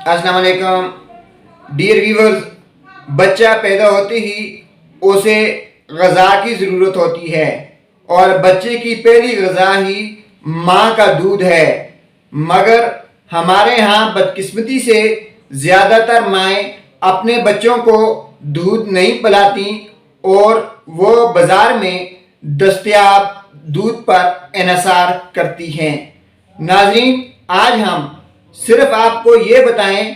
अस्सलाम वालेकुम dear viewers. बच्चा पैदा होते ही उसे ग़ज़ा की ज़रूरत होती है और बच्चे की पहली ग़ज़ा ही माँ का दूध है। मगर हमारे यहाँ बदकिस्मती से ज़्यादातर माएँ अपने बच्चों को दूध नहीं पिलाती और वो बाज़ार में दस्तयाब दूध पर इन्हिसार करती हैं। नाज़रीन, आज हम सिर्फ आपको ये बताएं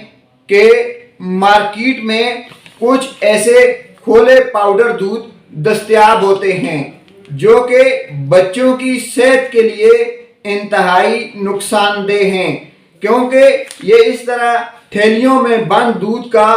कि मार्केट में कुछ ऐसे खोले पाउडर दूध दस्तयाब होते हैं जो कि बच्चों की सेहत के लिए इंतहाई नुकसानदेह हैं, क्योंकि ये इस तरह थैलियों में बंद दूध का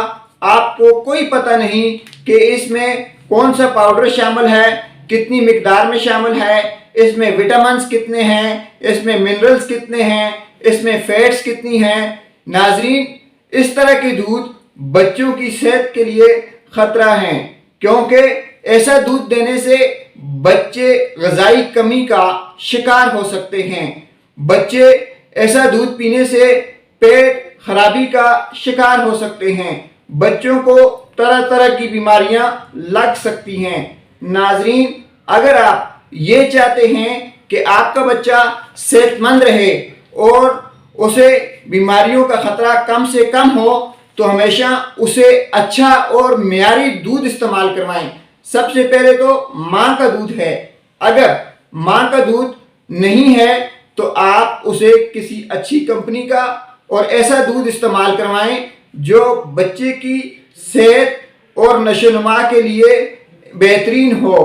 आपको कोई पता नहीं कि इसमें कौन सा पाउडर शामिल है, कितनी मिकदार में शामिल है, इसमें विटामिन्स कितने हैं, इसमें मिनरल्स कितने हैं, इसमें फैट्स कितनी हैं। नाजरीन, इस तरह के दूध बच्चों की सेहत के लिए ख़तरा है, क्योंकि ऐसा दूध देने से बच्चे ग़िज़ाई कमी का शिकार हो सकते हैं। बच्चे ऐसा दूध पीने से पेट खराबी का शिकार हो सकते हैं। बच्चों को तरह तरह की बीमारियां लग सकती हैं। नाजरीन, अगर आप ये चाहते हैं कि आपका बच्चा सेहतमंद रहे और उसे बीमारियों का ख़तरा कम से कम हो, तो हमेशा उसे अच्छा और मियारी दूध इस्तेमाल करवाएं। सबसे पहले तो माँ का दूध है। अगर माँ का दूध नहीं है तो आप उसे किसी अच्छी कंपनी का और ऐसा दूध इस्तेमाल करवाएं जो बच्चे की सेहत और नशोनुमा के लिए बेहतरीन हो।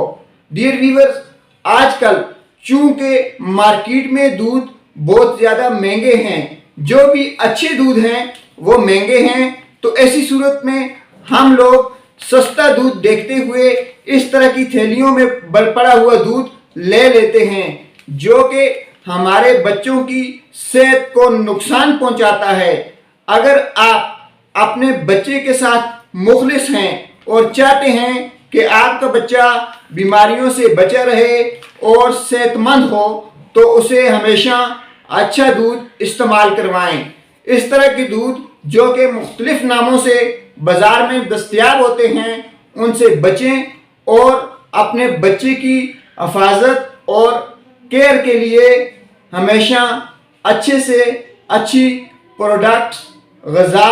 डियर व्यूअर्स, आजकल चूँकि मार्केट में दूध बहुत ज़्यादा महंगे हैं, जो भी अच्छे दूध हैं वो महंगे हैं, तो ऐसी सूरत में हम लोग सस्ता दूध देखते हुए इस तरह की थैलियों में पड़ा हुआ दूध ले लेते हैं, जो कि हमारे बच्चों की सेहत को नुकसान पहुंचाता है। अगर आप अपने बच्चे के साथ मुखलिस हैं और चाहते हैं कि आपका बच्चा बीमारियों से बचा रहे और सेहतमंद हो, तो उसे हमेशा अच्छा दूध इस्तेमाल करवाएं। इस तरह के दूध जो कि मुख्तलिफ नामों से बाज़ार में दस्तयाब होते हैं, उनसे बचें और अपने बच्चे की हिफाजत और केयर के लिए हमेशा अच्छे से अच्छी प्रोडक्ट्स, ग़िज़ा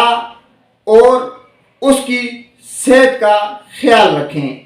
और उसकी सेहत का ख्याल रखें।